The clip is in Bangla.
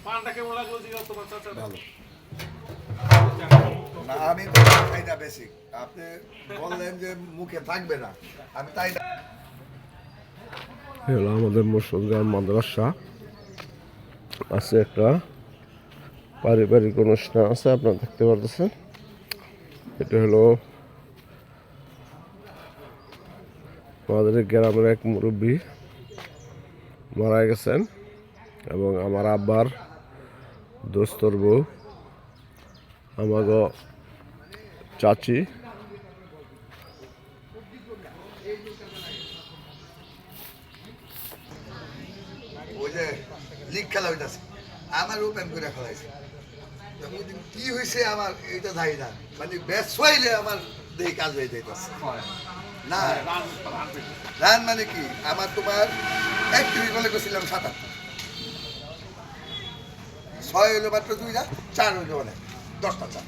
পানটা কেমন লাগলো জিজ্ঞাসা তোমার চাচা? ভালো না, আমি তো খাই না বেশি। আপনি বললেন যে মুখে থাকবে না, আমি তাই না। হলো আমাদের মুর্শিদগঞ্জ মাদ্রাসা আছে, একটা পারিবারিক অনুষ্ঠান আছে, আপনারা দেখতে পারতেছেন। এটা হলো আমাদের গ্রামের এক মুরব্বী মারা গেছেন এবং আমার আব্বার দোস্তর বউ, আমাগো চাচি। ওই যে লিগ খেলা হইতাছে, আমার ওপেন করে খেলাইছে। কি হয়েছে আমার এটা ধাই না, মানে ব্যাস হইলে আমার দেহে কাজ হয়ে যাইতেছে না। রান মানে কি, আমার তোমার 31 বলে গেছিলাম ৭৭, ৬ হইলো মাত্র 2টা, 4 হইলো মানে 10টা 4।